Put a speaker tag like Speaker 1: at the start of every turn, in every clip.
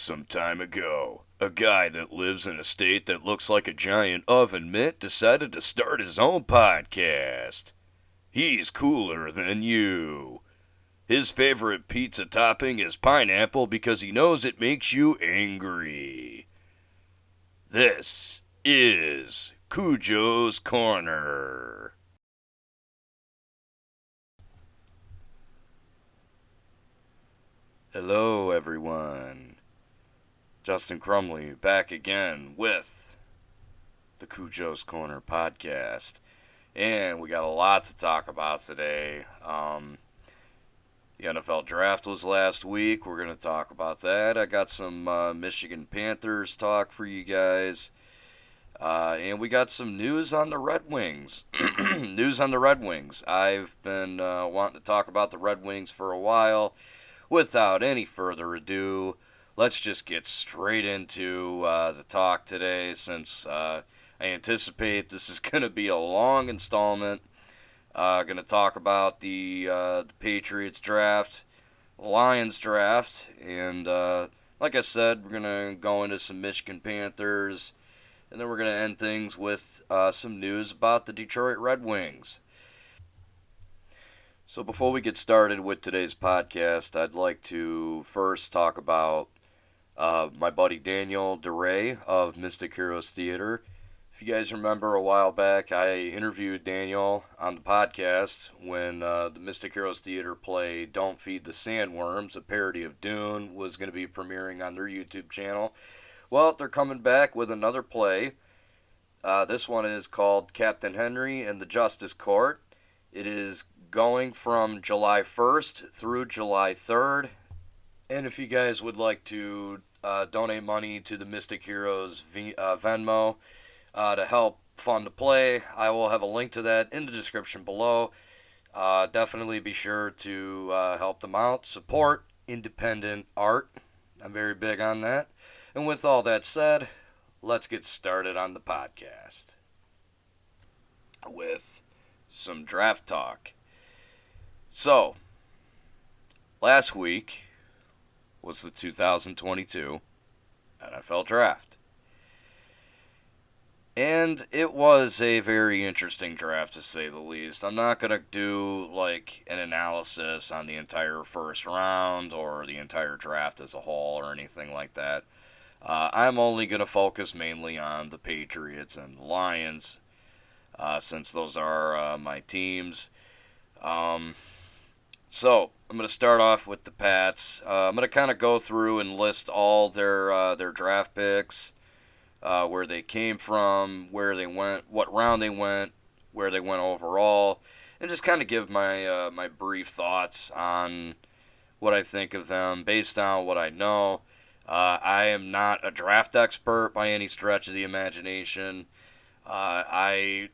Speaker 1: Some time ago, a guy that lives in a state that looks like a giant oven mitt decided to start his own podcast. He's cooler than you. His favorite pizza topping is pineapple because he knows it makes you angry. This is CuJo's Corner. Hello, everyone. Justin Crumley back again with the CuJo's Corner podcast. And we got a lot to talk about today. The NFL draft was last week. We're going to talk about that. I got some Michigan Panthers talk for you guys. And we got some news on the Red Wings. News on the Red Wings. I've been wanting to talk about the Red Wings for a while. Without any further ado, let's just get straight into the talk today, since I anticipate this is going to be a long installment. Going to talk about the Patriots draft, Lions draft, and like I said, we're going to go into some Michigan Panthers, and then we're going to end things with some news about the Detroit Red Wings. So before we get started with today's podcast, I'd like to first talk about my buddy Daniel DeRay of Mystic Heroes Theater. If you guys remember, a while back, I interviewed Daniel on the podcast when the Mystic Heroes Theater play Don't Feed the Sandworms, a parody of Dune, was going to be premiering on their YouTube channel. Well, they're coming back with another play. This one is called Captain Henry and the Justice Court. It is going from July 1st through July 3rd. And if you guys would like to donate money to the Mystic Heroes Venmo to help fund the play, I will have a link to that in the description below. Definitely be sure to help them out. Support independent art. I'm very big on that. And with all that said, let's get started on the podcast with some draft talk. So, last week was the 2022 NFL Draft. And it was a very interesting draft, to say the least. I'm not going to do, like, an analysis on the entire first round or the entire draft as a whole or anything like that. I'm only going to focus mainly on the Patriots and the Lions, since those are my teams. So, I'm going to start off with the Pats. I'm going to kind of go through and list all their draft picks, where they came from, where they went, what round they went, where they went overall, and just kind of give my my brief thoughts on what I think of them based on what I know. I am not a draft expert by any stretch of the imagination. The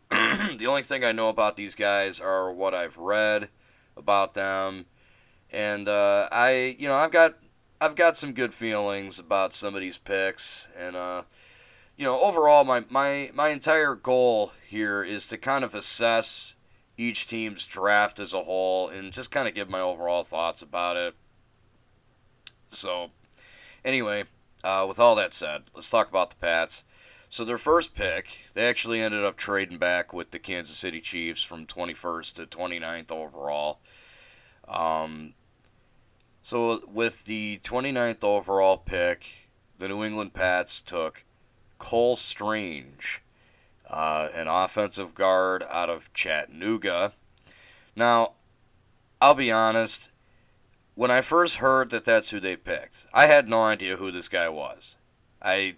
Speaker 1: only thing I know about these guys are what I've read about them, and I've got some good feelings about some of these picks, and overall my entire goal here is to kind of assess each team's draft as a whole and just kind of give my overall thoughts about it. So anyway, with all that said, let's talk about the Pats. So their first pick, they actually ended up trading back with the Kansas City Chiefs from 21st to 29th overall. So with the 29th overall pick, the New England Pats took Cole Strange, an offensive guard out of Chattanooga. Now, I'll be honest, when I first heard that that's who they picked, I had no idea who this guy was. I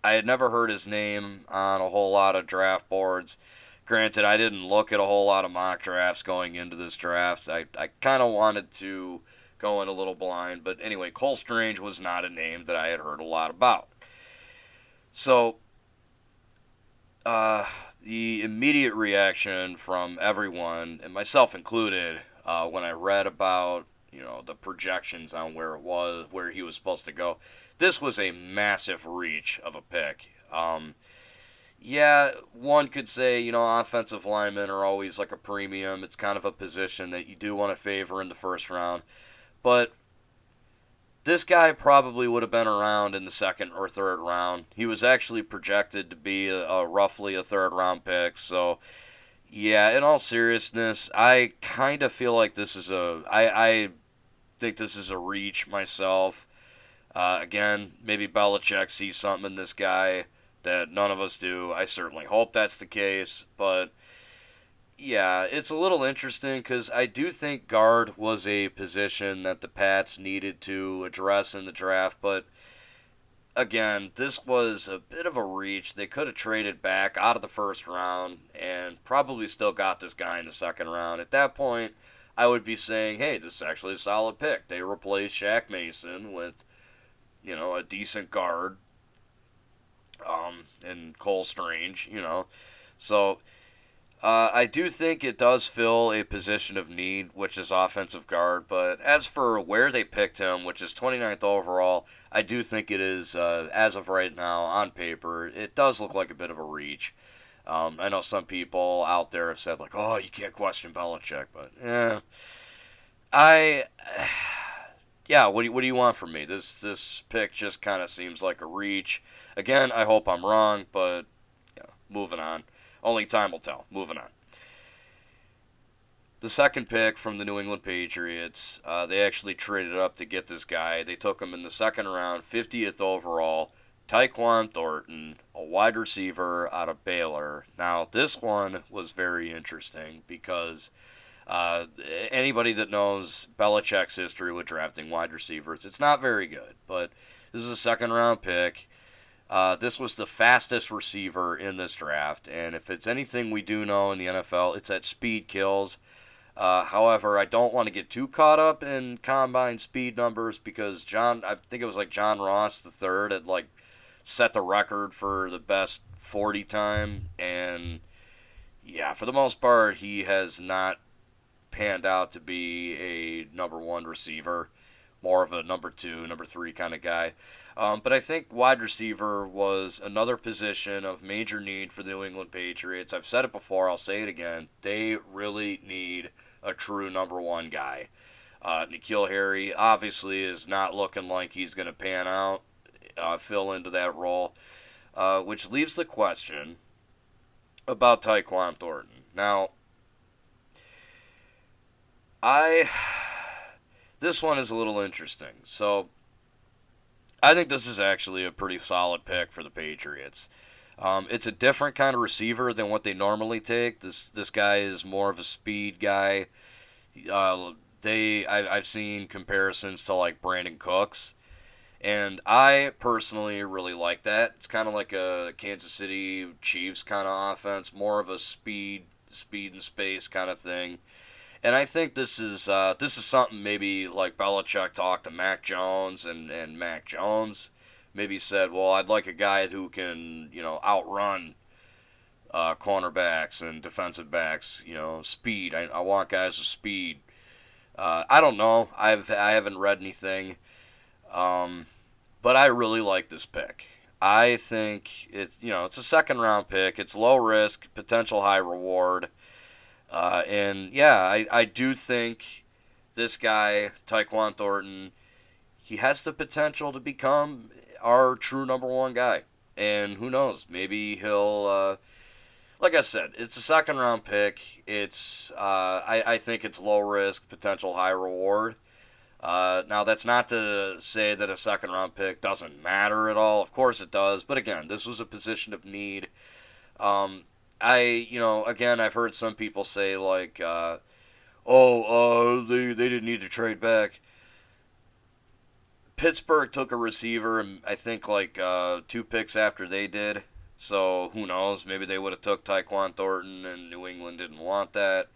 Speaker 1: had never heard his name on a whole lot of draft boards. Granted, I didn't look at a whole lot of mock drafts going into this draft. I kind of wanted to go in a little blind. But anyway, Cole Strange was not a name that I had heard a lot about. So, the immediate reaction from everyone, and myself included, when I read about the projections on where he was supposed to go, this was a massive reach of a pick. Yeah, one could say, offensive linemen are always like a premium. It's kind of a position that you do want to favor in the first round. But this guy probably would have been around in the second or third round. He was actually projected to be roughly a third round pick. So, yeah, in all seriousness, I kind of feel like this is I think this is a reach myself. Again, maybe Belichick sees something in this guy that none of us do. I certainly hope that's the case, but yeah, it's a little interesting because I do think guard was a position that the Pats needed to address in the draft, but again, this was a bit of a reach. They could have traded back out of the first round and probably still got this guy in the second round. At that point, I would be saying, hey, this is actually a solid pick. They replaced Shaq Mason with, a decent guard, and Cole Strange, So I do think it does fill a position of need, which is offensive guard. But as for where they picked him, which is 29th overall, I do think it is, as of right now, on paper, it does look like a bit of a reach. I know some people out there have said, like, oh, you can't question Belichick, but, yeah, what do you want from me? This pick just kind of seems like a reach. Again, I hope I'm wrong, but, moving on. Only time will tell. Moving on. The second pick from the New England Patriots, they actually traded up to get this guy. They took him in the second round, 50th overall, Taekwon Thornton, a wide receiver out of Baylor. Now, this one was very interesting because anybody that knows Belichick's history with drafting wide receivers, it's not very good, but this is a second-round pick. This was the fastest receiver in this draft, and if it's anything we do know in the NFL, it's that speed kills. However, I don't want to get too caught up in combine speed numbers because I think it was like John Ross III had like set the record for the best 40 time, and yeah, for the most part, he has not panned out to be a number one receiver, more of a number two, number three kind of guy. But I think wide receiver was another position of major need for the New England Patriots. I've said it before, I'll say it again. They really need a true number one guy. N'Keal Harry obviously is not looking like he's going to pan out, fill into that role, which leaves the question about Taekwon Thornton. Now, this one is a little interesting. So, I think this is actually a pretty solid pick for the Patriots. It's a different kind of receiver than what they normally take. This guy is more of a speed guy. I've seen comparisons to like Brandon Cooks, and I personally really like that. It's kind of like a Kansas City Chiefs kind of offense, more of a speed and space kind of thing. And I think this is something maybe like Belichick talked to Mac Jones, and Mac Jones maybe said, well, I'd like a guy who can, outrun cornerbacks and defensive backs, speed. I want guys with speed. I don't know. I haven't read anything, but I really like this pick. I think it's a second round pick. It's low risk, potential high reward. And yeah, I do think this guy, Taekwon Thornton, he has the potential to become our true number one guy. And who knows, maybe he'll, like I said, it's a second round pick. It's, I think it's low risk, potential high reward. Now that's not to say that a second round pick doesn't matter at all. Of course it does. But again, this was a position of need. Again, I've heard some people say, like, they didn't need to trade back. Pittsburgh took a receiver, and I think, like, 2 picks after they did. So, who knows? Maybe they would have took Taekwon Thornton, and New England didn't want that.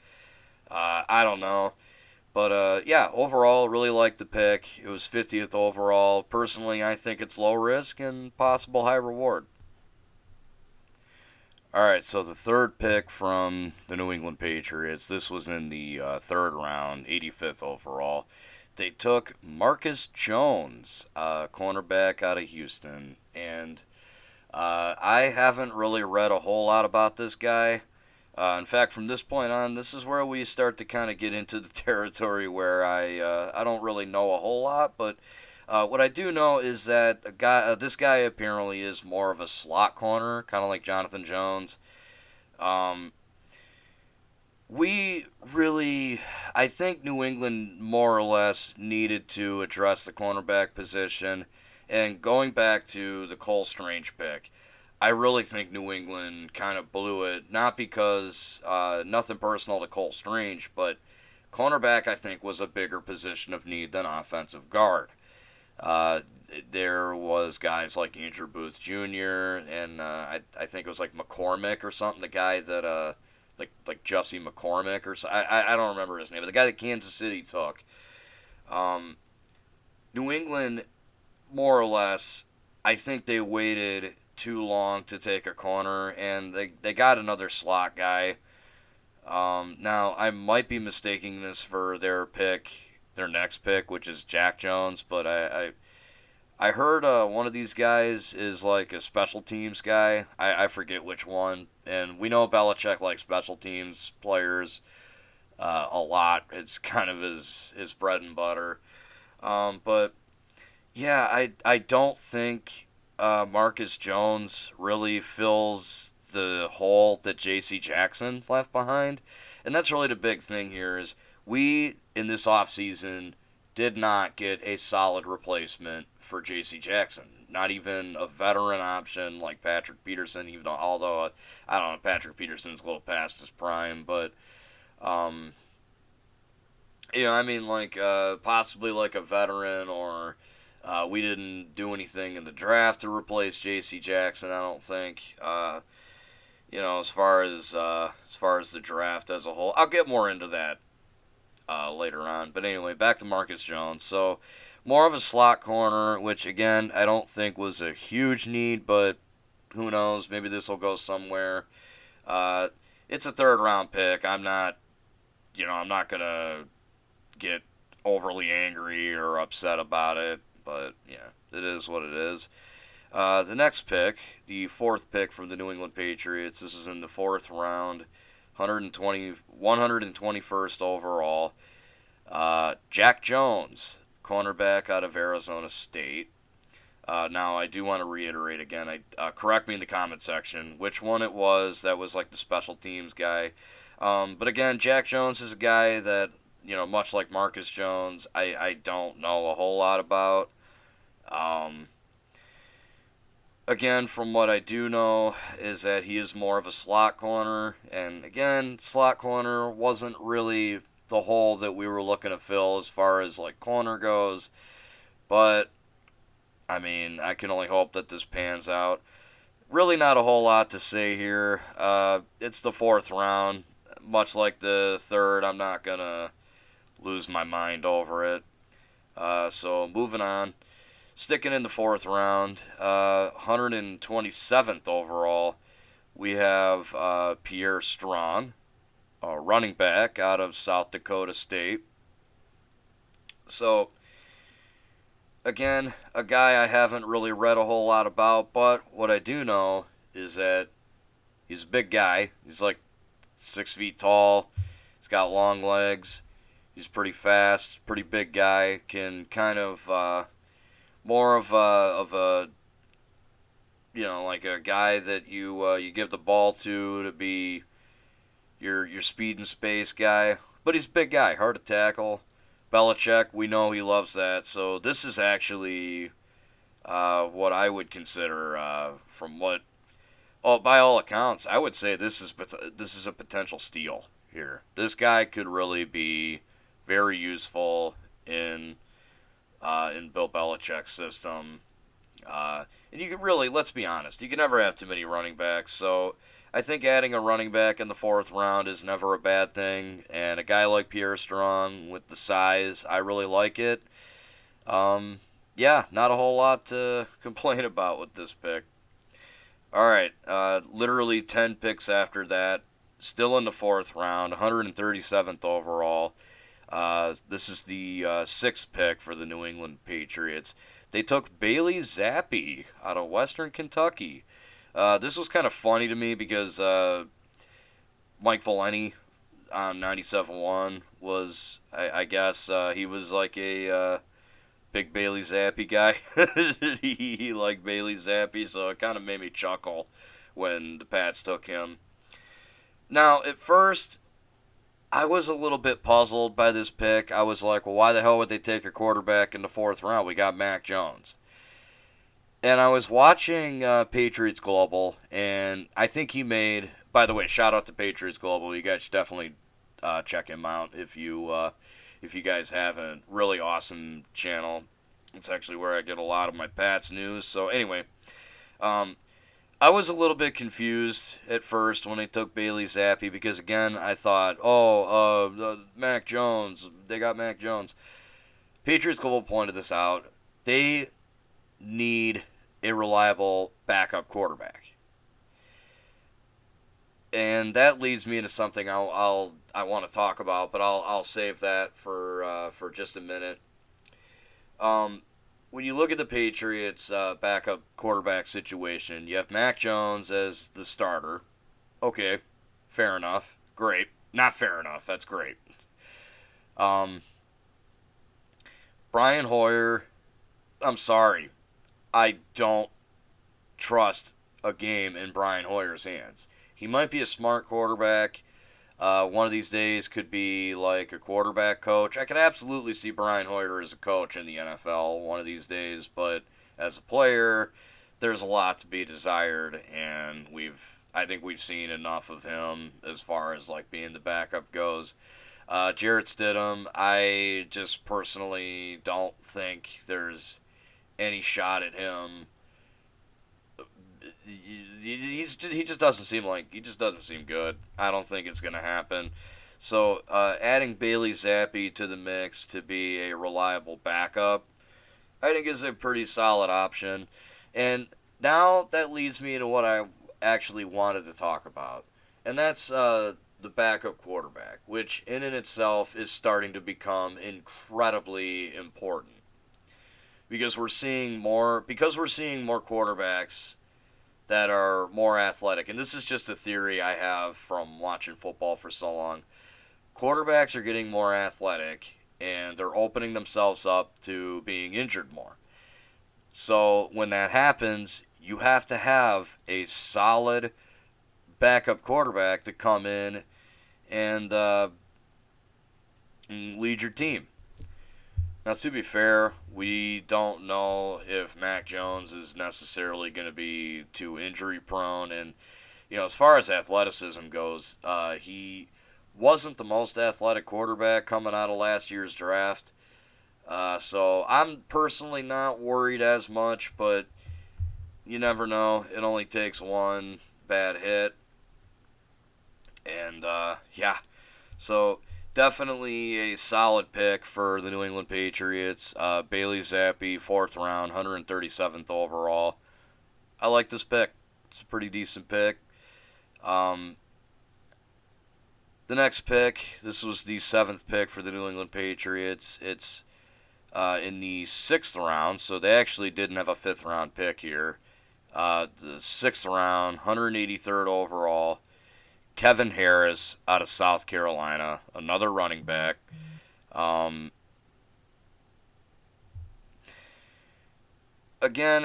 Speaker 1: I don't know. But, yeah, overall, really like the pick. It was 50th overall. Personally, I think it's low risk and possible high reward. All right, so the third pick from the New England Patriots, this was in the third round, 85th overall. They took Marcus Jones, cornerback out of Houston, and I haven't really read a whole lot about this guy. In fact, from this point on, this is where we start to kind of get into the territory where I don't really know a whole lot, but What I do know is that this guy apparently is more of a slot corner, kind of like Jonathan Jones. Um, we really, I think New England more or less needed to address the cornerback position. And going back to the Cole Strange pick, I really think New England kind of blew it. Not because nothing personal to Cole Strange, but cornerback I think was a bigger position of need than offensive guard. Uh, there was guys like Andrew Booth Jr. and I think it was like McCormick or something. The guy that like Jesse McCormick or so. I don't remember his name, but the guy that Kansas City took. Um, New England, more or less, I think they waited too long to take a corner, and they got another slot guy. Now I might be mistaking this for their next pick, which is Jack Jones, but I heard one of these guys is like a special teams guy. I forget which one. And we know Belichick likes special teams players a lot. It's kind of his bread and butter. But yeah, I don't think Marcus Jones really fills the hole that J.C. Jackson left behind. And that's really the big thing here is we, in this offseason, did not get a solid replacement for J.C. Jackson. Not even a veteran option like Patrick Peterson, even though, although I don't know, Patrick Peterson's a little past his prime, but um, I mean, like possibly like a veteran, or we didn't do anything in the draft to replace J.C. Jackson. I don't think. As far as the draft as a whole, I'll get more into that later on. But anyway, back to Marcus Jones. So more of a slot corner, which again I don't think was a huge need, but who knows? Maybe this will go somewhere. Uh, it's a third round pick. I'm not gonna get overly angry or upset about it, but yeah, it is what it is. The next pick, the fourth pick from the New England Patriots. This is in the fourth round, 121st overall. Jack Jones, cornerback out of Arizona State. Now, I do want to reiterate again, correct me in the comment section which one it was that was like the special teams guy. But again, Jack Jones is a guy that, much like Marcus Jones, I don't know a whole lot about. Again, from what I do know, is that he is more of a slot corner. And again, slot corner wasn't really the hole that we were looking to fill as far as like corner goes. But, I mean, I can only hope that this pans out. Really not a whole lot to say here. It's the fourth round. Much like the third, I'm not going to lose my mind over it. So, moving on. Sticking in the fourth round, 127th overall, we have Pierre Strong, a running back out of South Dakota State. So, again, a guy I haven't really read a whole lot about, but what I do know is that he's a big guy. He's like 6 feet tall. He's got long legs. He's pretty fast, pretty big guy. Can kind of more of a like a guy that you give the ball to be your speed and space guy. But he's a big guy, hard to tackle. Belichick, we know he loves that. So this is actually what I would consider from what, by all accounts, I would say this is a potential steal here. This guy could really be very useful in Bill Belichick's system. And you can really, let's be honest, you can never have too many running backs. So I think adding a running back in the fourth round is never a bad thing. And a guy like Pierre Strong with the size, I really like it. Yeah, not a whole lot to complain about with this pick. All right, literally 10 picks after that, still in the fourth round, 137th overall. This is the sixth pick for the New England Patriots. They took Bailey Zappi out of Western Kentucky. This was kind of funny to me because Mike Valeni on 97.1 was, I guess, he was like a big Bailey Zappi guy. He liked Bailey Zappi, so it kind of made me chuckle when the Pats took him. Now, at first, I was a little bit puzzled by this pick. I was like, well, why the hell would they take a quarterback in the 4th round? We got Mac Jones. And I was watching Patriots Global, and I think he made, by the way, shout out to Patriots Global. You guys should definitely check him out if you guys have a really awesome channel. It's actually where I get a lot of my Pats news. So anyway, I was a little bit confused at first when they took Bailey Zappi because, again, I thought, Mac Jones. They got Mac Jones. Patriots Global pointed this out. They need a reliable backup quarterback. And that leads me into something I want to talk about, but I'll save that for just a minute. When you look at the Patriots' backup quarterback situation, you have Mac Jones as the starter. Okay, fair enough. Great. Not fair enough. That's great. Brian Hoyer, I'm sorry. I don't trust a game in Brian Hoyer's hands. He might be a smart quarterback. One of these days could be like a quarterback coach. I could absolutely see Brian Hoyer as a coach in the NFL one of these days, but as a player, there's a lot to be desired, and I think we've seen enough of him as far as like being the backup goes. Jarrett Stidham, I just personally don't think there's any shot at him. He just doesn't seem good. I don't think it's going to happen. So adding Bailey Zappi to the mix to be a reliable backup, I think is a pretty solid option. And now that leads me into what I actually wanted to talk about, and that's the backup quarterback, which in and itself is starting to become incredibly important because we're seeing more quarterbacks that are more athletic. And this is just a theory I have from watching football for so long. Quarterbacks are getting more athletic, and they're opening themselves up to being injured more. So when that happens, you have to have a solid backup quarterback to come in and lead your team. Now, to be fair, we don't know if Mac Jones is necessarily going to be too injury prone. And, as far as athleticism goes, he wasn't the most athletic quarterback coming out of last year's draft. So I'm personally not worried as much, but you never know. It only takes one bad hit. And, so definitely a solid pick for the New England Patriots. Bailey Zappi, 4th round, 137th overall. I like this pick. It's a pretty decent pick. The next pick, this was the 7th pick for the New England Patriots. It's in the 6th round, so they actually didn't have a 5th round pick here. The 6th round, 183rd overall. Kevin Harris out of South Carolina, another running back. Again,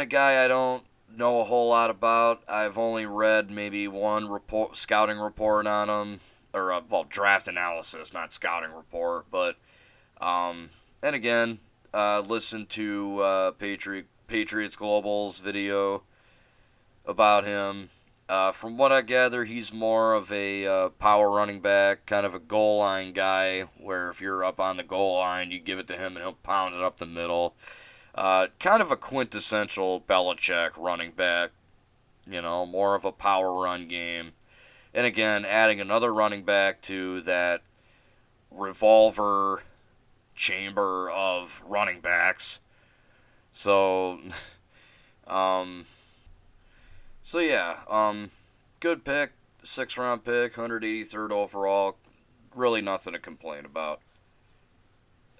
Speaker 1: a guy I don't know a whole lot about. I've only read maybe one scouting report on him, or draft analysis, not scouting report. But and again, listen to Patriots Global's video about him. From what I gather, he's more of a power running back, kind of a goal line guy, where if you're up on the goal line, you give it to him and he'll pound it up the middle. Kind of a quintessential Belichick running back, more of a power run game. And again, adding another running back to that revolver chamber of running backs. So, good pick, 6th round pick, 183rd overall. Really nothing to complain about.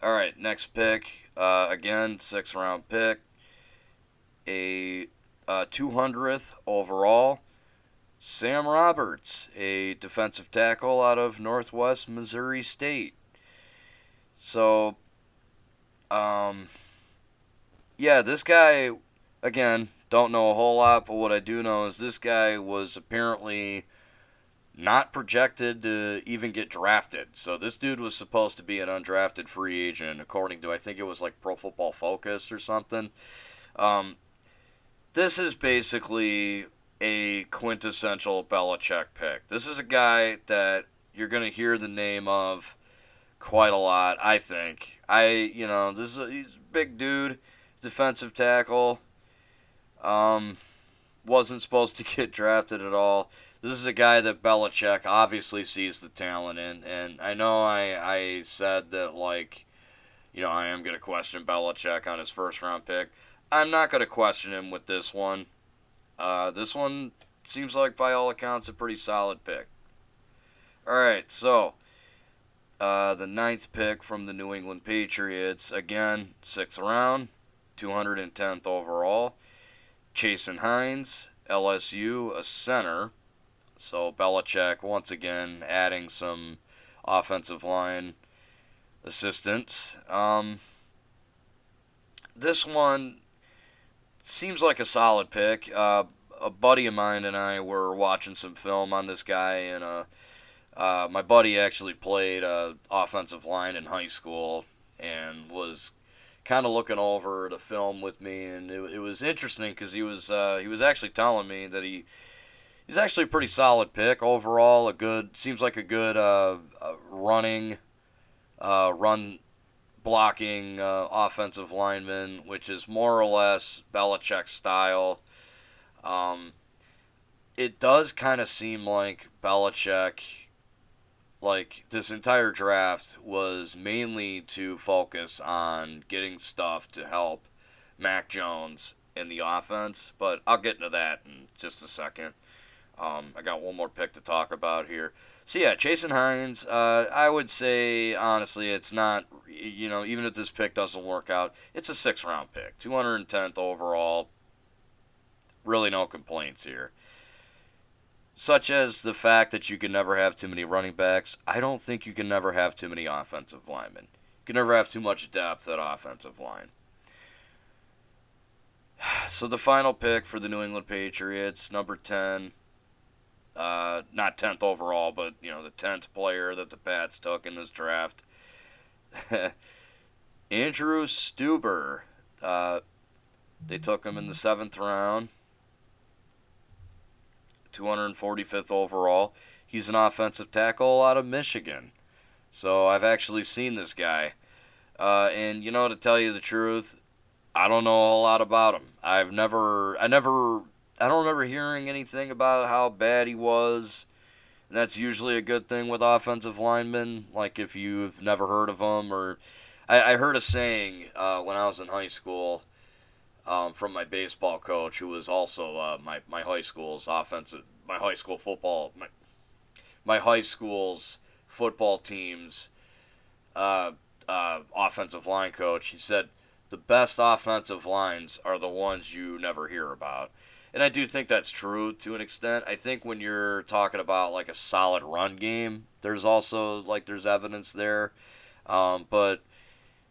Speaker 1: All right, next pick, again, 6th round pick, a 200th overall. Sam Roberts, a defensive tackle out of Northwest Missouri State. So, yeah, this guy, again, don't know a whole lot, but what I do know is this guy was apparently not projected to even get drafted. So this dude was supposed to be an undrafted free agent, according to, I think it was like Pro Football Focus or something. Um, this is basically a quintessential Belichick pick. This is a guy that you're going to hear the name of quite a lot, I think. He's a big dude, defensive tackle. Um, wasn't supposed to get drafted at all. This is a guy that Belichick obviously sees the talent in, and I know I said that, like, I am going to question Belichick on his first round pick. I'm not going to question him with this one. This one seems like, by all accounts, a pretty solid pick. All right, so the ninth pick from the New England Patriots, again, sixth round, 210th overall. Jameson Heinz, LSU, a center. So Belichick, once again, adding some offensive line assistance. This one seems like a solid pick. A buddy of mine and I were watching some film on this guy, and my buddy actually played offensive line in high school and was kind of looking over the film with me, and it was interesting because he was actually telling me that he's actually a pretty solid pick overall. Seems like a good run blocking offensive lineman, which is more or less Belichick's style. Um, it does kind of seem like Belichick, like, this entire draft was mainly to focus on getting stuff to help Mac Jones in the offense, but I'll get into that in just a second. I got one more pick to talk about here. So yeah, Jameson Hines, I would say, honestly, it's not, even if this pick doesn't work out, it's a 6th round pick. 210th overall. Really no complaints here. Such as the fact that you can never have too many running backs. I don't think you can never have too many offensive linemen. You can never have too much depth at offensive line. So the final pick for the New England Patriots, number 10, not 10th overall, but, the 10th player that the Pats took in this draft. Andrew Stuber. They took him in the 7th round. 245th overall. He's an offensive tackle out of Michigan. So I've actually seen this guy. And, to tell you the truth, I don't know a whole lot about him. I don't remember hearing anything about how bad he was. And that's usually a good thing with offensive linemen. Like, if you've never heard of them, or I heard a saying when I was in high school from my baseball coach, who was also my high school's my high school's football team's offensive line coach. He said the best offensive lines are the ones you never hear about. And I do think that's true to an extent. I think when you're talking about like a solid run game, there's also there's evidence there. But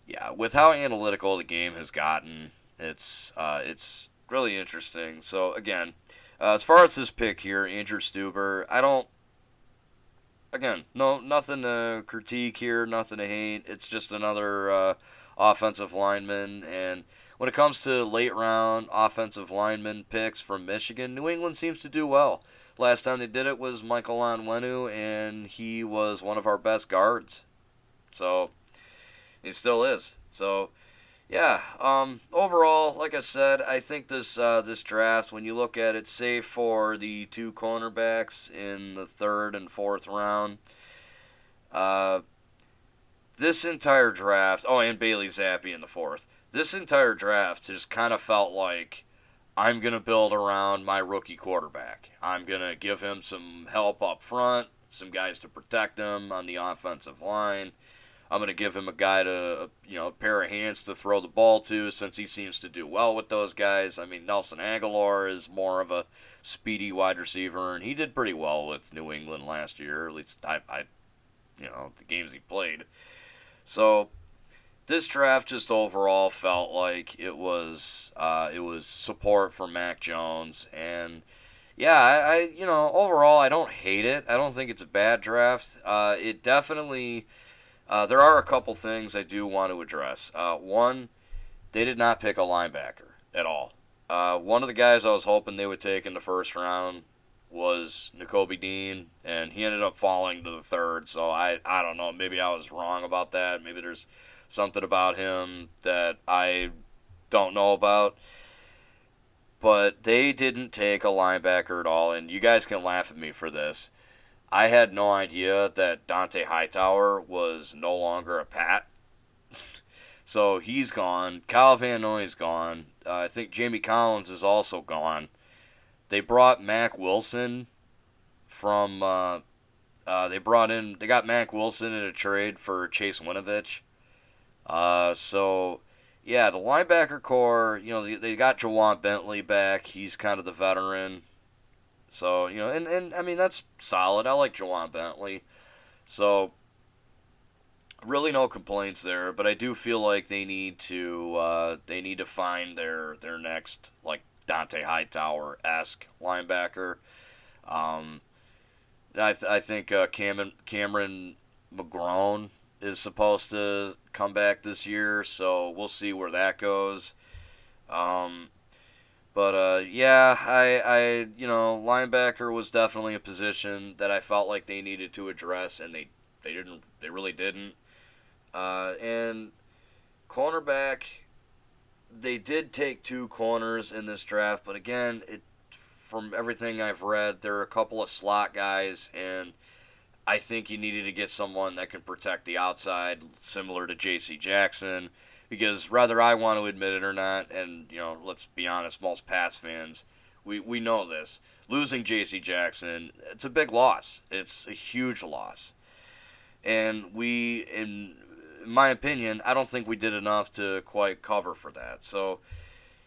Speaker 1: yeah, with how analytical the game has gotten, it's really interesting. So again, as far as this pick here, Andrew Stuber, nothing to critique here, nothing to hate. It's just another offensive lineman. And when it comes to late round offensive lineman picks from Michigan, New England seems to do well. Last time they did it was Michael Onwenu, and he was one of our best guards. So he still is. So yeah, overall, like I said, I think this draft, when you look at it, save for the 2 cornerbacks in the 3rd and 4th round, this entire draft, and Bailey Zappi in the 4th, this entire draft just kind of felt like I'm going to build around my rookie quarterback. I'm going to give him some help up front, some guys to protect him on the offensive line. I'm going to give him a guy a pair of hands to throw the ball to, since he seems to do well with those guys. I mean, Nelson Aguilar is more of a speedy wide receiver, and he did pretty well with New England last year, at least the games he played. So this draft just overall felt like it was support for Mac Jones, and yeah, overall I don't hate it. I don't think it's a bad draft. It definitely there are a couple things I do want to address. One, they did not pick a linebacker at all. One of the guys I was hoping they would take in the first round was Nakobe Dean, and he ended up falling to the third. So I don't know. Maybe I was wrong about that. Maybe there's something about him that I don't know about. But they didn't take a linebacker at all, and you guys can laugh at me for this. I had no idea that Dante Hightower was no longer a Pat. So he's gone. Kyle Van Noy's gone. I think Jamie Collins is also gone. They brought Mac Wilson from. They got Mac Wilson in a trade for Chase Winovich. So yeah, the linebacker core. They got Jawan Bentley back. He's kind of the veteran. So and I mean that's solid. I like Jawan Bentley. So really no complaints there, but I do feel like they need to find their next like Dante Hightower-esque linebacker. Um, I think Cameron McGrone is supposed to come back this year, so we'll see where that goes. Yeah, linebacker was definitely a position that I felt like they needed to address, and they really didn't. And cornerback, they did take two corners in this draft, but again, from everything I've read, there are a couple of slot guys, and I think you needed to get someone that can protect the outside, similar to J.C. Jackson, because whether I want to admit it or not, and let's be honest, most Pats fans, we know this. Losing J.C. Jackson, it's a big loss. It's a huge loss, and in my opinion, I don't think we did enough to quite cover for that. So,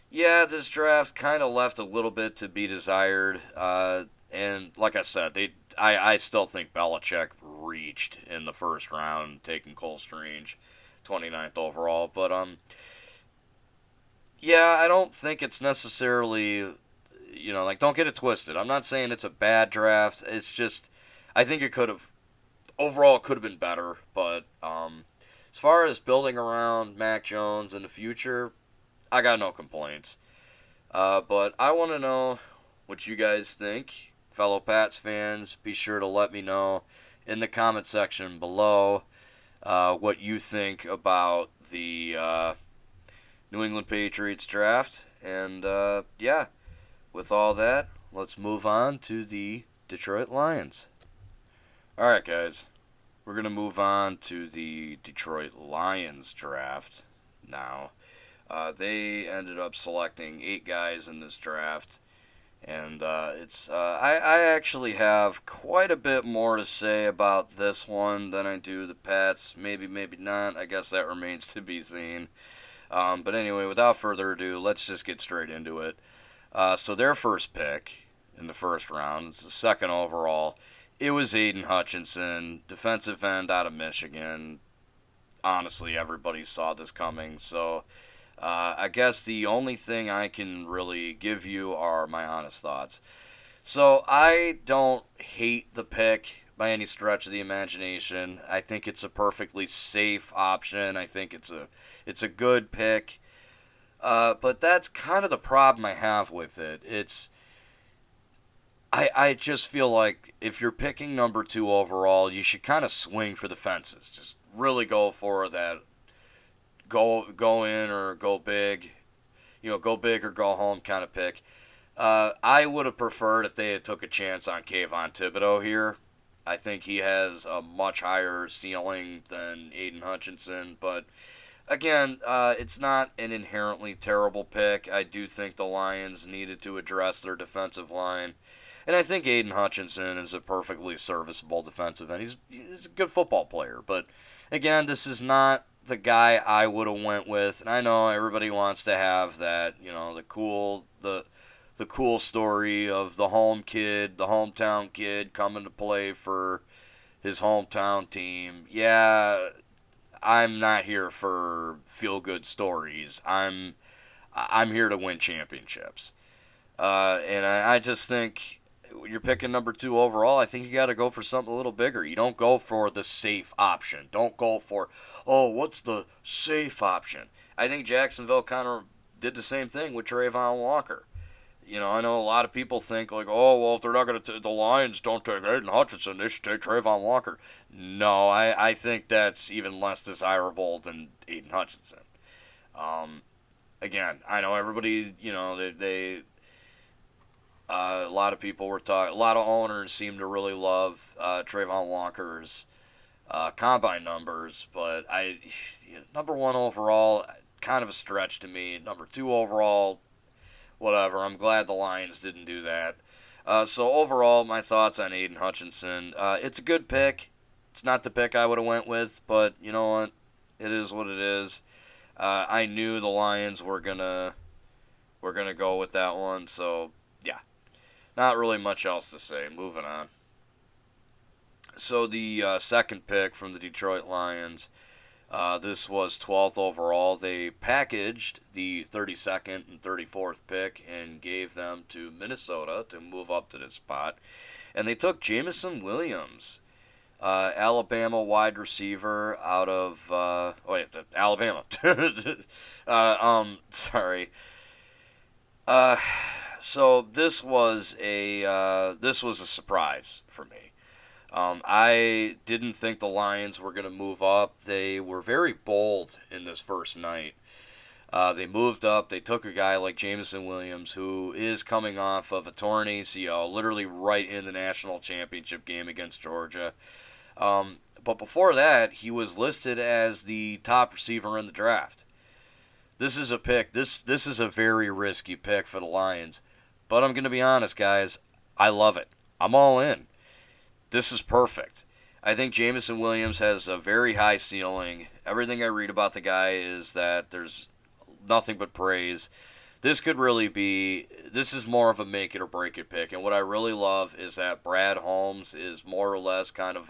Speaker 1: yeah, this draft kind of left a little bit to be desired. And like I said, I still think Belichick reached in the first round, taking Cole Strange, 29th overall. But yeah, I don't think it's necessarily, don't get it twisted. I'm not saying it's a bad draft. It's just, I think it could have been better. But as far as building around Mac Jones in the future, I got no complaints. But I want to know what you guys think. Fellow Pats fans, be sure to let me know in the comment section below what you think about the New England Patriots draft. And yeah, with all that, let's move on to the Detroit Lions. Alright, guys. We're going to move on to the Detroit Lions draft now. They ended up selecting 8 guys in this draft. And I actually have quite a bit more to say about this one than I do the Pats. Maybe not. I guess that remains to be seen. But anyway, without further ado, let's just get straight into it. So their first pick in the first round, the second overall, it was Aiden Hutchinson, defensive end out of Michigan. Honestly, everybody saw this coming. So I guess the only thing I can really give you are my honest thoughts. So I don't hate the pick by any stretch of the imagination. I think it's a perfectly safe option. I think it's a good pick. But that's kind of the problem I have with it. I just feel like if you're picking number 2 overall, you should kind of swing for the fences. Just really go for that. Go in or go big. Go big or go home kind of pick. I would have preferred if they had took a chance on Kayvon Thibodeau here. I think he has a much higher ceiling than Aiden Hutchinson. But again, it's not an inherently terrible pick. I do think the Lions needed to address their defensive line. And I think Aiden Hutchinson is a perfectly serviceable defensive end. He's a good football player. But again, this is not the guy I would have went with. And I know everybody wants to have that, the cool story of the hometown kid coming to play for his hometown team. Yeah, I'm not here for feel-good stories. I'm here to win championships. And I just think you're picking number 2 overall. I think you got to go for something a little bigger. You don't go for the safe option. Don't go for, oh, what's the safe option? I think Jacksonville kind of did the same thing with Trayvon Walker. I know a lot of people think like, oh, well, if they're not going to, the Lions don't take Aiden Hutchinson, they should take Trayvon Walker. No, I think that's even less desirable than Aiden Hutchinson. Again, I know everybody, a lot of people were talking, a lot of owners seem to really love Trayvon Walker's combine numbers, but number 1 overall, kind of a stretch to me. Number 2 overall, whatever. I'm glad the Lions didn't do that. So overall, my thoughts on Aiden Hutchinson. It's a good pick. It's not the pick I would have went with, but you know what? It is what it is. I knew the Lions were gonna go with that one, so yeah. Not really much else to say. Moving on. So the second pick from the Detroit Lions, this was 12th overall. They packaged the 32nd and 34th pick and gave them to Minnesota to move up to this spot. And they took Jameson Williams, Alabama wide receiver out of Alabama. Sorry. So this was a surprise for me. I didn't think the Lions were going to move up. They were very bold in this first night. They moved up. They took a guy like Jameson Williams, who is coming off of a torn ACL, literally right in the national championship game against Georgia. But before that, he was listed as the top receiver in the draft. This is a pick. This is a very risky pick for the Lions. But I'm going to be honest, guys. I love it. I'm all in. This is perfect. I think Jameson Williams has a very high ceiling. Everything I read about the guy is that there's nothing but praise. This is more of a make it or break it pick. And what I really love is that Brad Holmes is more or less kind of,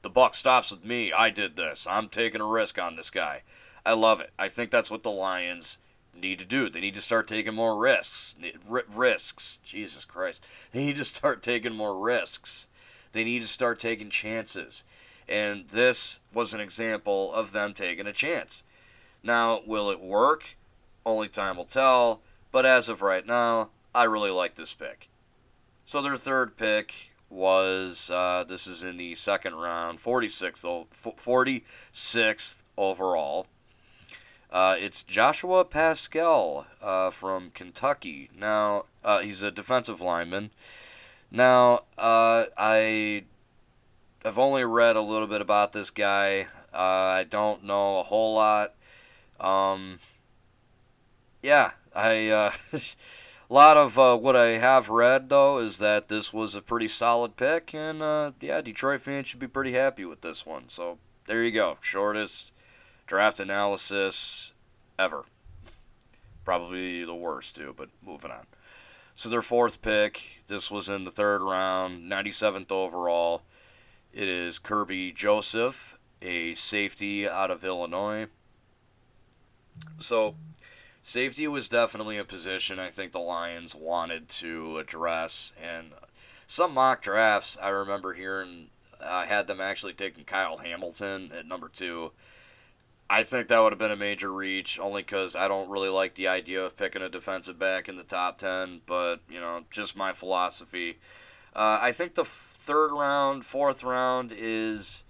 Speaker 1: the buck stops with me. I did this. I'm taking a risk on this guy. I love it. I think that's what the Lions need to do. They need to start taking more risks. Risks. Jesus Christ. They need to start taking more risks. They need to start taking chances. And this was an example of them taking a chance. Now, will it work? Only time will tell. But as of right now, I really like this pick. So their third pick was, this is in the second round, 46th overall. It's Joshua Pascal from Kentucky. Now, he's a defensive lineman. Now, I've only read a little bit about this guy. I don't know a whole lot. A lot of what I have read, though, is that this was a pretty solid pick, and Detroit fans should be pretty happy with this one. So there you go. Shortest draft analysis ever. Probably the worst, too, but moving on. So their fourth pick, this was in the third round, 97th overall. It is Kirby Joseph, a safety out of Illinois. So safety was definitely a position I think the Lions wanted to address. And some mock drafts I remember hearing had them actually taking Kyle Hamilton at number 2. I think that would have been a major reach, only because I don't really like the idea of picking a defensive back in the top 10, but, just my philosophy. I think the fourth round is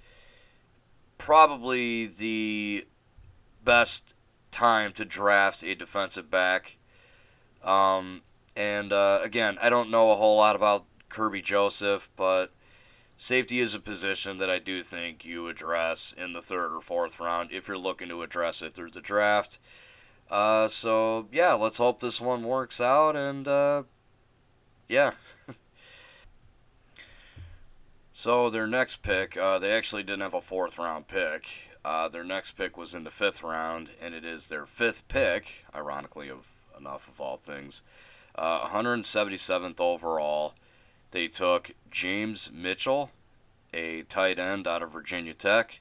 Speaker 1: probably the best time to draft a defensive back. Again, I don't know a whole lot about Kirby Joseph, but safety is a position that I do think you address in the third or fourth round if you're looking to address it through the draft. Let's hope this one works out, and So their next pick, they actually didn't have a fourth round pick. Their next pick was in the fifth round, and it is their fifth pick, ironically enough of all things, 177th overall. They took James Mitchell, a tight end out of Virginia Tech.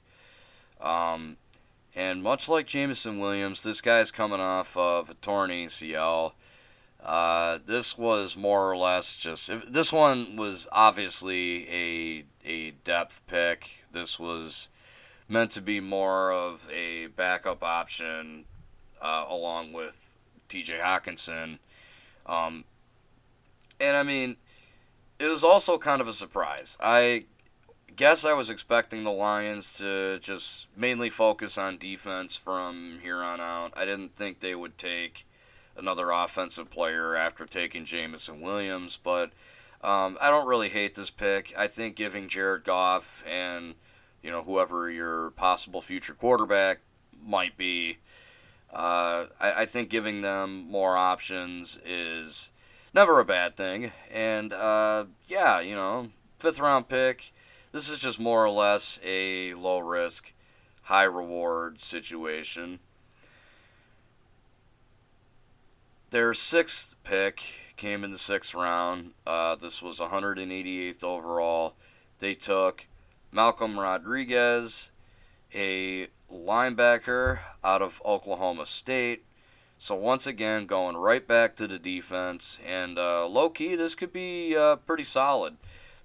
Speaker 1: And much like Jameson Williams, this guy's coming off of a torn ACL. This was more or less this one was obviously a depth pick. This was meant to be more of a backup option along with TJ Hawkinson. Um, and I mean, it was also kind of a surprise. I guess I was expecting the Lions to just mainly focus on defense from here on out. I didn't think they would take another offensive player after taking Jameson Williams, but I don't really hate this pick. I think giving Jared Goff and whoever your possible future quarterback might be, I think giving them more options is never a bad thing. And yeah, 5th-round pick. This is just more or less a low risk, high reward situation. Their 6th pick came in the 6th round. This was 188th overall. They took Malcolm Rodriguez, a linebacker out of Oklahoma State. So once again, going right back to the defense. And low-key, this could be pretty solid.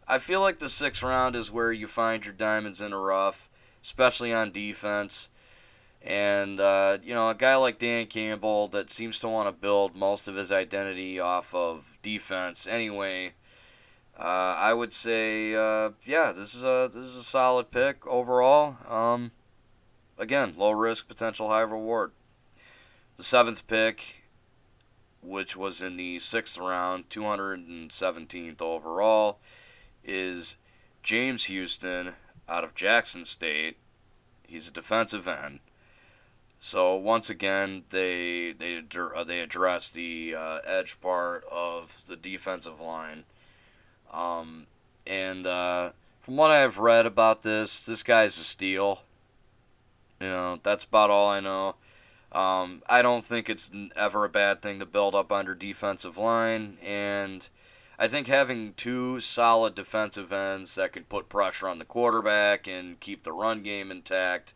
Speaker 1: I feel like the 6th round is where you find your diamonds in the rough, especially on defense. And, a guy like Dan Campbell that seems to want to build most of his identity off of defense anyway, I would say, this is a solid pick overall. Again, low risk, potential high reward. The 7th pick, which was in the 6th round, 217th overall, is James Houston out of Jackson State. He's a defensive end. So once again, they address the edge part of the defensive line. And from what I've read about this guy's a steal. That's about all I know. I don't think it's ever a bad thing to build up under defensive line, and I think having 2 solid defensive ends that can put pressure on the quarterback and keep the run game intact,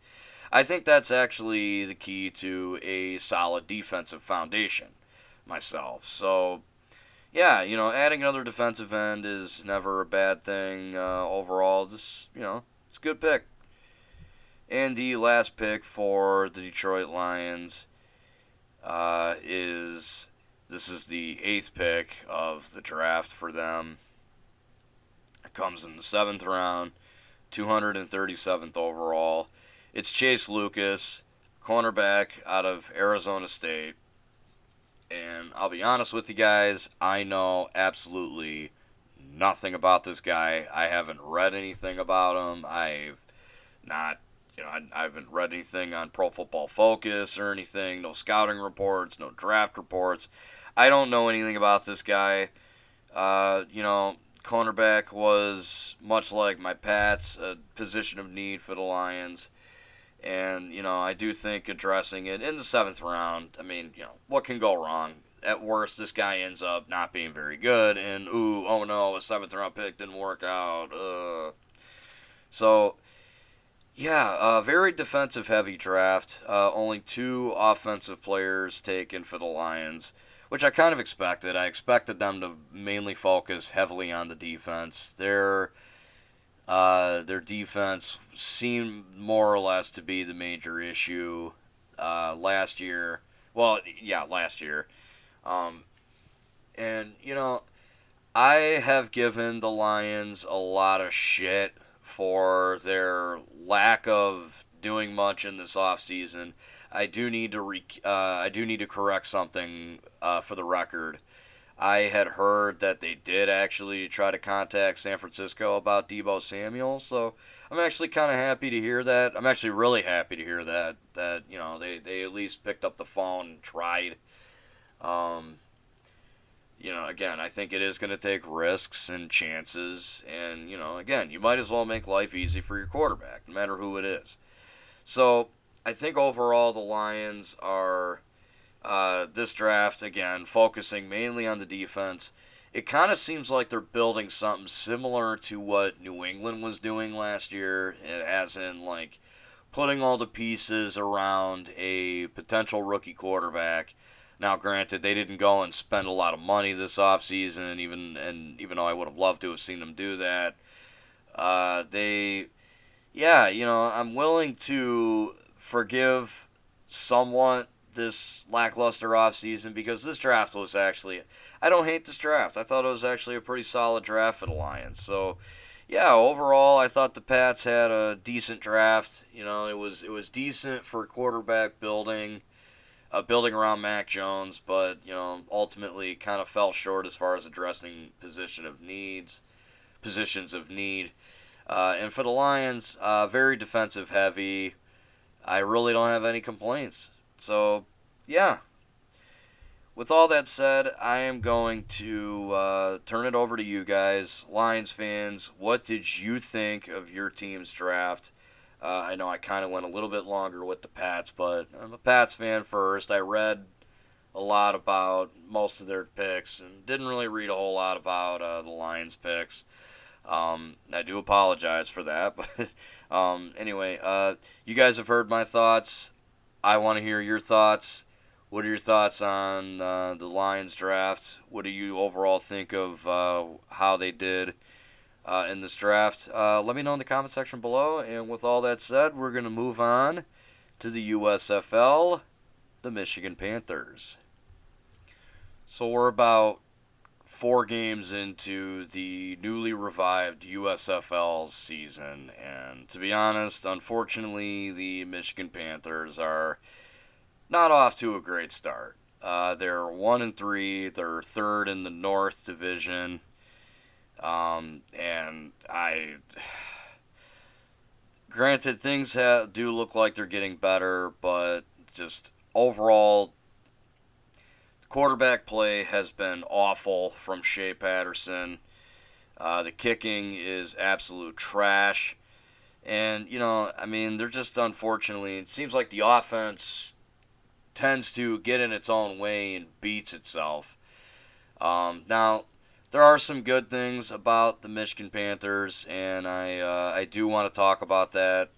Speaker 1: I think that's actually the key to a solid defensive foundation myself. So, yeah, adding another defensive end is never a bad thing overall. It's a good pick. And the last pick for the Detroit Lions is the 8th pick of the draft for them. It comes in the 7th round, 237th overall. It's Chase Lucas, cornerback out of Arizona State. And I'll be honest with you guys, I know absolutely nothing about this guy. I haven't read anything about him. I haven't read anything on Pro Football Focus or anything. No scouting reports, no draft reports. I don't know anything about this guy. Cornerback was, much like my Pats, a position of need for the Lions. And, I do think addressing it in the 7th round, what can go wrong? At worst, this guy ends up not being very good, and oh no, a 7th round pick didn't work out. So, yeah, very defensive heavy draft. Only 2 offensive players taken for the Lions, which I kind of expected. I expected them to mainly focus heavily on the defense. Their defense seemed more or less to be the major issue last year. Well, yeah, last year. And, I have given the Lions a lot of shit for their lack of doing much in this offseason. I do need to correct something for the record. I had heard that they did actually try to contact San Francisco about Deebo Samuel, so I'm actually kind of happy to hear that. I'm actually really happy to hear that they at least picked up the phone and tried. Again, I think it is going to take risks and chances, and, again, you might as well make life easy for your quarterback, no matter who it is. So, I think overall the Lions are, this draft, again, focusing mainly on the defense. It kind of seems like they're building something similar to what New England was doing last year, as in, putting all the pieces around a potential rookie quarterback. Now, granted, they didn't go and spend a lot of money this offseason, even though I would have loved to have seen them do that, I'm willing to forgive somewhat this lackluster offseason because this draft was actually, I don't hate this draft. I thought it was actually a pretty solid draft for the Lions. So, yeah, overall, I thought the Pats had a decent draft. It was decent for quarterback building, building around Mac Jones, but ultimately kind of fell short as far as addressing positions of need. And for the Lions, very defensive heavy. I really don't have any complaints. So, yeah. With all that said, I am going to turn it over to you guys, Lions fans. What did you think of your team's draft? I know I kind of went a little bit longer with the Pats, but I'm a Pats fan first. I read a lot about most of their picks and didn't really read a whole lot about the Lions picks. I do apologize for that, but anyway, you guys have heard my thoughts. I want to hear your thoughts. What are your thoughts on the Lions draft? What do you overall think of how they did in this draft? Let me know in the comment section below. And with all that said, we're going to move on to the USFL, the Michigan Panthers. So we're about 4 games into the newly revived USFL season, and to be honest, unfortunately, the Michigan Panthers are not off to a great start. They're 1-3. They're third in the North Division, and granted, things do look like they're getting better, but just overall, quarterback play has been awful from Shea Patterson. The kicking is absolute trash. And, they're just unfortunately, it seems like the offense tends to get in its own way and beats itself. Now, there are some good things about the Michigan Panthers, and I do want to talk about that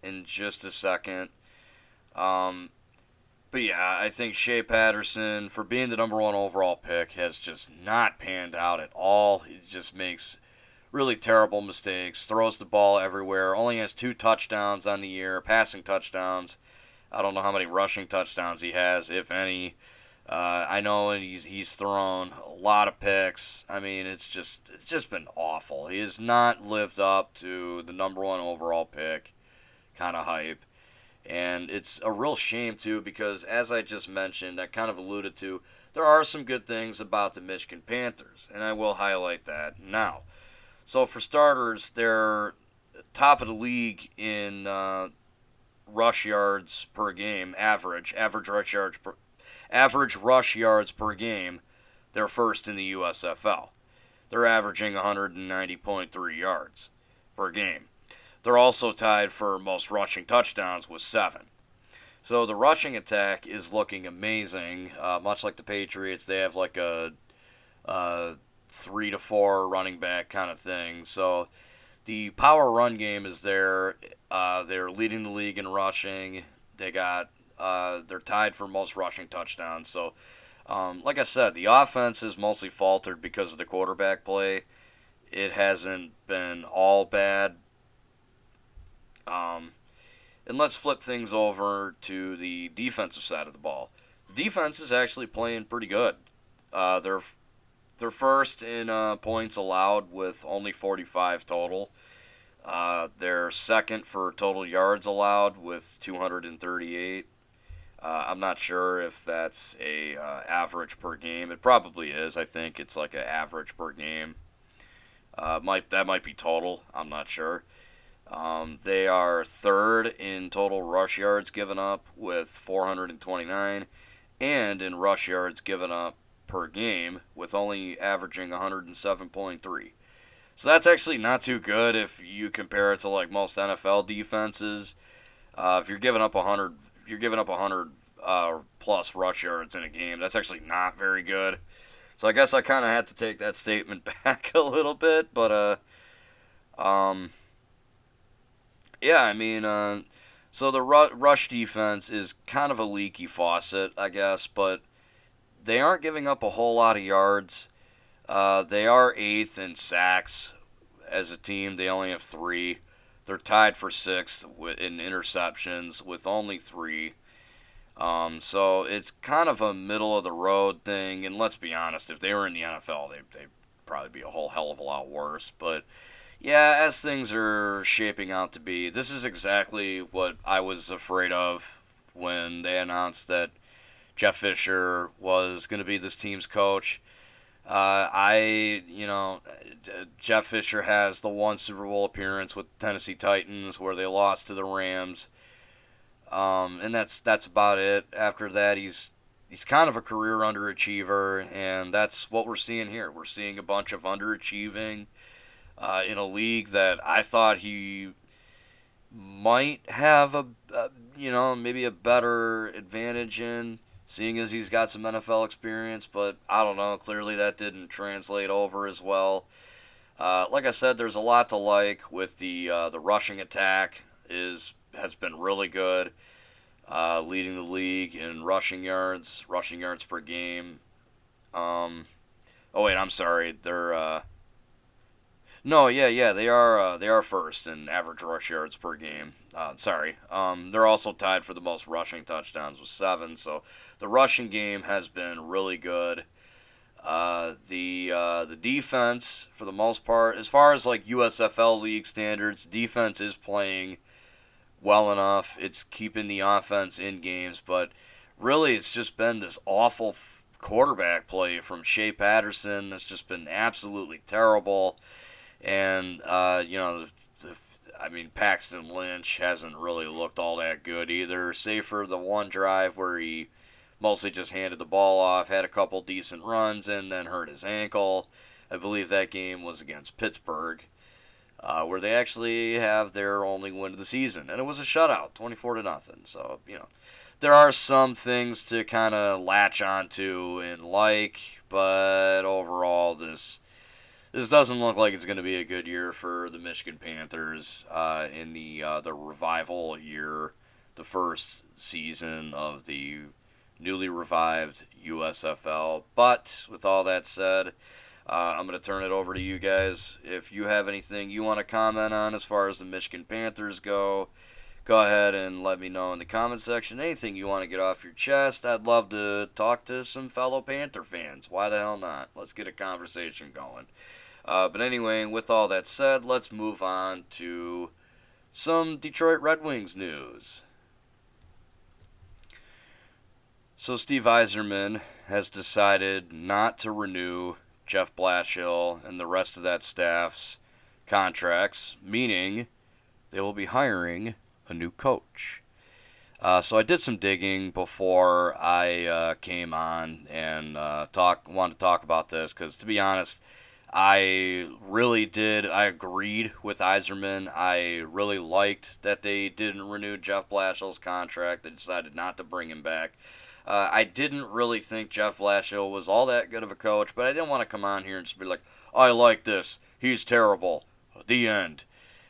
Speaker 1: in just a second. But yeah, I think Shea Patterson, for being the number 1 overall pick, has just not panned out at all. He just makes really terrible mistakes, throws the ball everywhere, only has 2 touchdowns on the year, passing touchdowns. I don't know how many rushing touchdowns he has, if any. I know he's thrown a lot of picks. I mean, it's just been awful. He has not lived up to the number 1 overall pick kind of hype. And it's a real shame, too, because as I just mentioned, I kind of alluded to, there are some good things about the Michigan Panthers, and I will highlight that now. So for starters, they're top of the league in rush yards per game, average rush yards per game. They're first in the USFL. They're averaging 190.3 yards per game. They're also tied for most rushing touchdowns with 7. So the rushing attack is looking amazing. Much like the Patriots, they have like a 3 to 4 running back kind of thing. So the power run game is there. They're leading the league in rushing. They're tied for most rushing touchdowns. So, like I said, the offense is mostly faltered because of the quarterback play. It hasn't been all bad. And let's flip things over to the defensive side of the ball. The defense is actually playing pretty good. They're first in points allowed with only 45 total. They're second for total yards allowed with 238. I'm not sure if that's a average per game. It probably is. I think it's like an average per game. That might be total. I'm not sure. They are third in total rush yards given up with 429, and in rush yards given up per game with only averaging 107.3. So that's actually not too good if you compare it to like most NFL defenses. If you're giving up 100, plus rush yards in a game. That's actually not very good. So I guess I kind of had to take that statement back a little bit, but Yeah, I mean, so the rush defense is kind of a leaky faucet, I guess, but they aren't giving up a whole lot of yards. They are eighth in sacks as a team. They only have three. They're tied for sixth in interceptions with only three. So it's kind of a middle of the road thing. And let's be honest, if they were in the NFL, they'd probably be a whole hell of a lot worse. But yeah, as things are shaping out to be, this is exactly what I was afraid of when they announced that Jeff Fisher was going to be this team's coach. Jeff Fisher has the one Super Bowl appearance with the Tennessee Titans where they lost to the Rams, and that's about it. After that, he's kind of a career underachiever, and that's what we're seeing here. We're seeing a bunch of underachieving in a league that I thought he might have maybe a better advantage in, seeing as he's got some NFL experience, but I don't know. Clearly, that didn't translate over as well. Like I said, there's a lot to like with the rushing attack has been really good, leading the league in rushing yards per game. Oh wait, I'm sorry. They're no, yeah, they are first in average rush yards per game. Sorry. They're also tied for the most rushing touchdowns with 7. So the rushing game has been really good. The defense, for the most part, as far as like USFL league standards, defense is playing well enough. It's keeping the offense in games, but really it's just been this awful quarterback play from Shea Patterson that's just been absolutely terrible. And Paxton Lynch hasn't really looked all that good either, save for the one drive where he mostly just handed the ball off, had a couple decent runs, and then hurt his ankle. I believe that game was against Pittsburgh, where they actually have their only win of the season, and it was a shutout, 24-0. So there are some things to kind of latch onto and like, but overall, this doesn't look like it's going to be a good year for the Michigan Panthers in the revival year, the first season of the newly revived USFL. But with all that said, I'm going to turn it over to you guys. If you have anything you want to comment on as far as the Michigan Panthers go ahead and let me know in the comment section. Anything you want to get off your chest, I'd love to talk to some fellow Panther fans. Why the hell not? Let's get a conversation going. But anyway, with all that said, let's move on to some Detroit Red Wings news. So Steve Yzerman has decided not to renew Jeff Blashill and the rest of that staff's contracts, meaning they will be hiring a new coach. So I did some digging before I came on and wanted to talk about this because, to be honest, I agreed with Yzerman. I really liked that they didn't renew Jeff Blashill's contract. They decided not to bring him back. I didn't really think Jeff Blashill was all that good of a coach, but I didn't want to come on here and just be like, I like this. He's terrible. The end.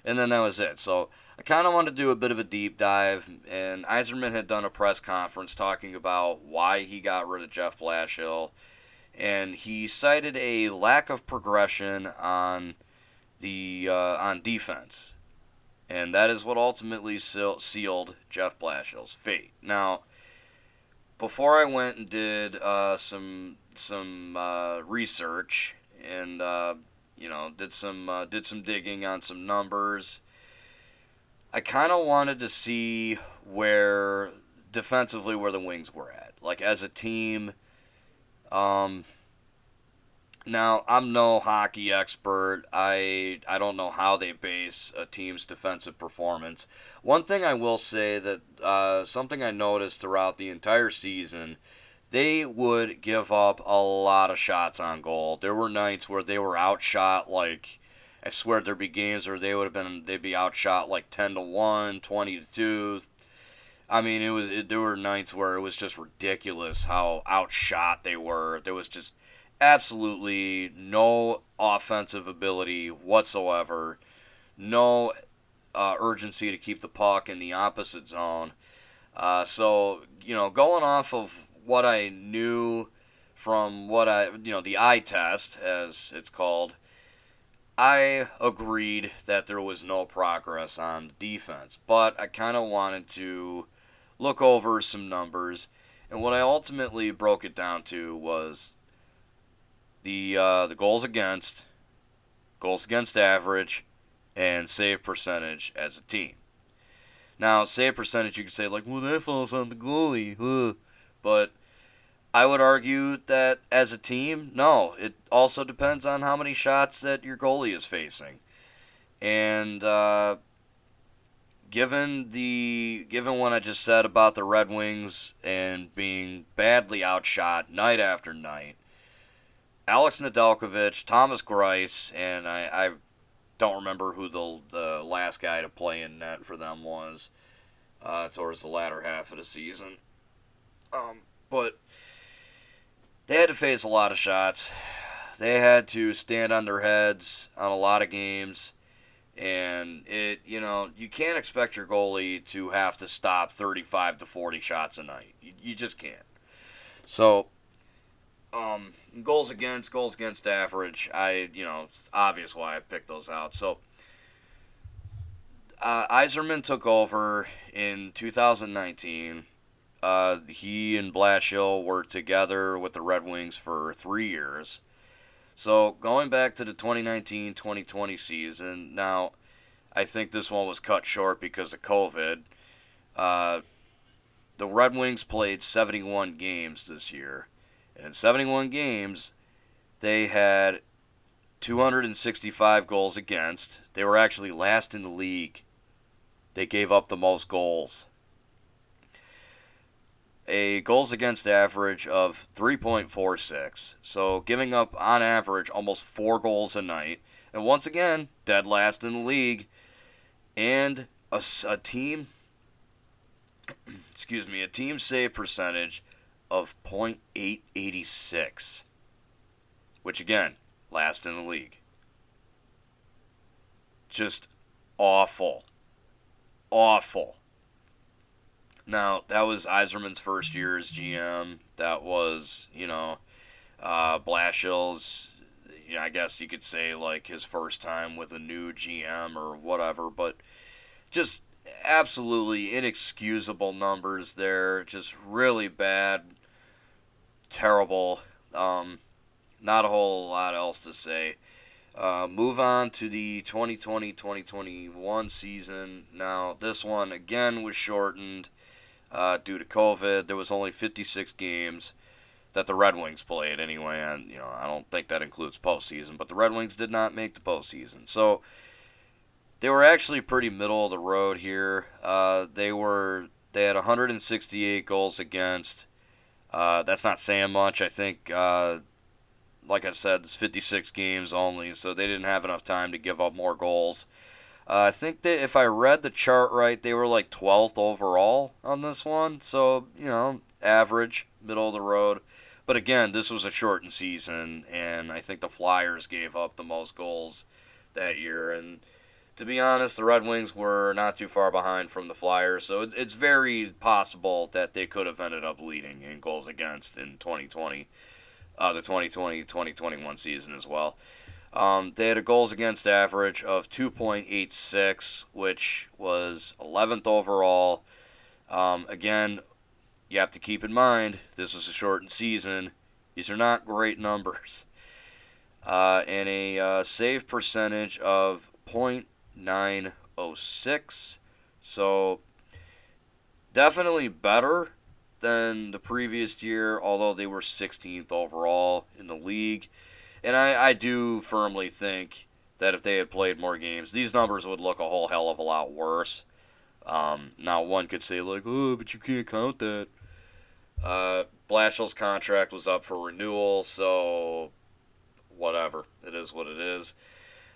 Speaker 1: And then that was it. So I kind of wanted to do a bit of a deep dive, and Yzerman had done a press conference talking about why he got rid of Jeff Blashill, and he cited a lack of progression on defense, and that is what ultimately sealed Jeff Blashill's fate. Now, before I went and did some research and did some digging on some numbers, I kind of wanted to see where defensively where the Wings were at, like as a team. Now, I'm no hockey expert. I don't know how they base a team's defensive performance. One thing I will say that something I noticed throughout the entire season, they would give up a lot of shots on goal. There were nights where they were outshot like, I swear there'd be games where they'd be outshot like 10-1, 20-2. I mean, there were nights where it was just ridiculous how outshot they were. There was just absolutely no offensive ability whatsoever. No urgency to keep the puck in the opposite zone. So, going off of what I knew from the eye test, as it's called, I agreed that there was no progress on the defense. But I kind of wanted to look over some numbers. And what I ultimately broke it down to was the goals against average, and save percentage as a team. Now, save percentage, you could say, like, well, that falls on the goalie. But I would argue that as a team, no. It also depends on how many shots that your goalie is facing. And given what I just said about the Red Wings and being badly outshot night after night, Alex Nedeljkovic, Thomas Greiss, and I don't remember who the last guy to play in net for them was towards the latter half of the season. But they had to face a lot of shots. They had to stand on their heads on a lot of games. And you can't expect your goalie to have to stop 35 to 40 shots a night. You just can't. So, goals against average, it's obvious why I picked those out. So, Yzerman took over in 2019. He and Blashill were together with the Red Wings for 3 years. So, going back to the 2019-2020 season, now, I think this one was cut short because of COVID. The Red Wings played 71 games this year. And in 71 games, they had 265 goals against. They were actually last in the league. They gave up the most goals. A goals against average of 3.46. So giving up, on average, almost 4 goals a night. And once again, dead last in the league. And a team save percentage of .886. Which, again, last in the league. Just awful. Awful. Now, that was Yzerman's first year as GM. That was, Blashill's, I guess you could say, like, his first time with a new GM or whatever. But just absolutely inexcusable numbers there. Just really bad. Terrible. Not a whole lot else to say. Move on to the 2020-2021 season. Now, this one, again, was shortened due to COVID. There was only 56 games that the Red Wings played anyway, and I don't think that includes postseason, but the Red Wings did not make the postseason. So they were actually pretty middle of the road here. They had 168 goals against. That's not saying much. I think, like I said, it's 56 games only, so they didn't have enough time to give up more goals. I think that if I read the chart right, they were like 12th overall on this one. So, average, middle of the road. But again, this was a shortened season, and I think the Flyers gave up the most goals that year. And to be honest, the Red Wings were not too far behind from the Flyers, so it's very possible that they could have ended up leading in goals against in 2020, the 2020-2021 season as well. They had a goals against average of 2.86, which was 11th overall. Again, you have to keep in mind, this is a shortened season. These are not great numbers. And a save percentage of .906. So, definitely better than the previous year, although they were 16th overall in the league. And I do firmly think that if they had played more games, these numbers would look a whole hell of a lot worse. Now, one could say, like, oh, but you can't count that. Blashill's contract was up for renewal, so whatever. It is what it is.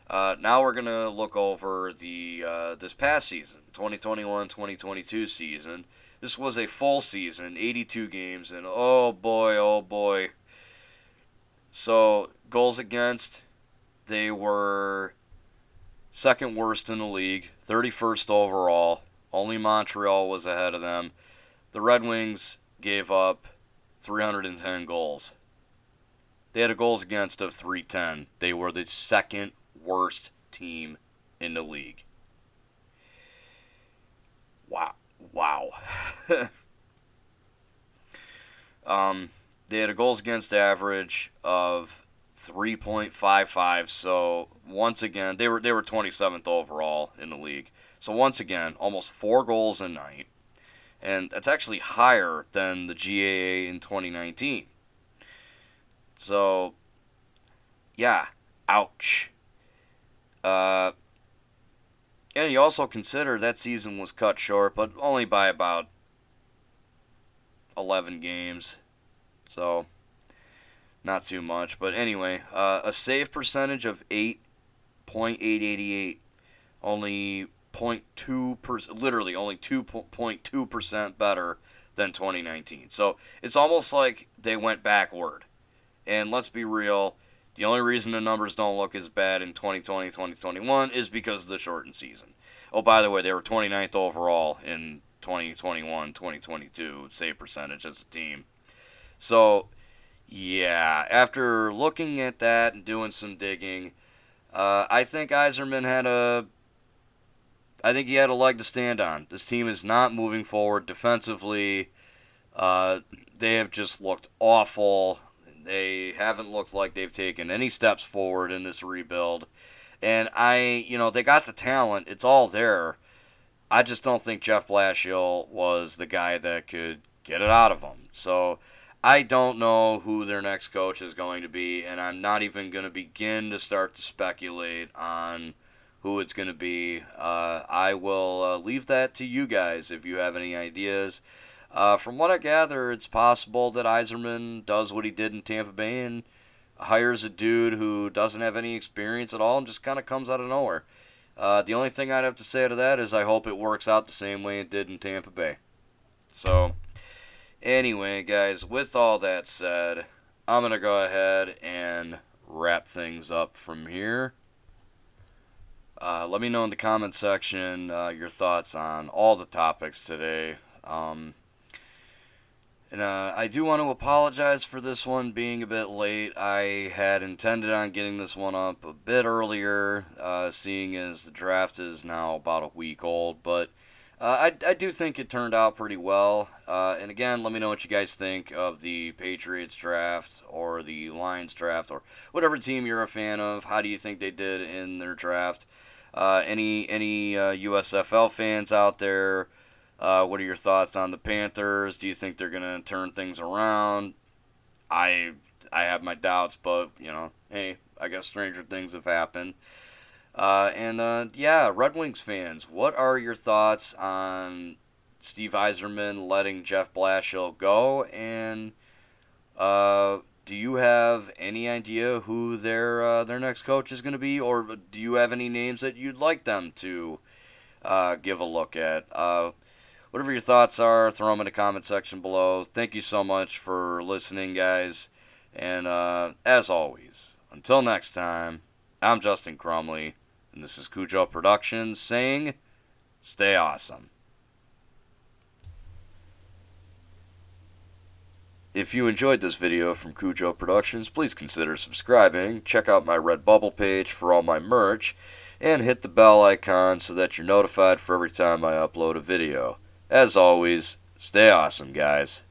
Speaker 1: Now we're going to look over the this past season, 2021-2022 season. This was a full season, 82 games, and oh boy. So, goals against, they were second worst in the league, 31st overall. Only Montreal was ahead of them. The Red Wings gave up 310 goals. They had a goals against of 310. They were the second worst team in the league. Wow. They had a goals against average of 3.55. So once again, they were 27th overall in the league. So once again, almost 4 goals a night, and that's actually higher than the GAA in 2019. So yeah, ouch. And you also consider that season was cut short, but only by about 11 games. So, not too much. But anyway, a save percentage of 8.888. Only 0.2%, literally only 2.2% better than 2019. So, it's almost like they went backward. And let's be real, the only reason the numbers don't look as bad in 2020, 2021 is because of the shortened season. Oh, by the way, they were 29th overall in 2021, 2022 save percentage as a team. So, yeah, after looking at that and doing some digging, I think Yzerman had a leg to stand on. This team is not moving forward defensively. They have just looked awful. They haven't looked like they've taken any steps forward in this rebuild. And they got the talent. It's all there. I just don't think Jeff Blashill was the guy that could get it out of them. So I don't know who their next coach is going to be, and I'm not even going to begin to start to speculate on who it's going to be. I will leave that to you guys if you have any ideas. From what I gather, it's possible that Yzerman does what he did in Tampa Bay and hires a dude who doesn't have any experience at all and just kind of comes out of nowhere. The only thing I'd have to say to that is I hope it works out the same way it did in Tampa Bay. So, anyway, guys, with all that said, I'm going to go ahead and wrap things up from here. Let me know in the comment section your thoughts on all the topics today. And I do want to apologize for this one being a bit late. I had intended on getting this one up a bit earlier, seeing as the draft is now about a week old. But I do think it turned out pretty well. And again, let me know what you guys think of the Patriots draft or the Lions draft or whatever team you're a fan of. How do you think they did in their draft? Any USFL fans out there? What are your thoughts on the Panthers? Do you think they're going to turn things around? I have my doubts, but, hey, I guess stranger things have happened. Red Wings fans, what are your thoughts on Steve Yzerman letting Jeff Blashill go? And do you have any idea who their next coach is going to be? Or do you have any names that you'd like them to give a look at? Whatever your thoughts are, throw them in the comment section below. Thank you so much for listening, guys. And as always, until next time, I'm Justin Crumley, and this is CuJo Productions saying, stay awesome. If you enjoyed this video from CuJo Productions, please consider subscribing, check out my Redbubble page for all my merch, and hit the bell icon so that you're notified for every time I upload a video. As always, stay awesome, guys.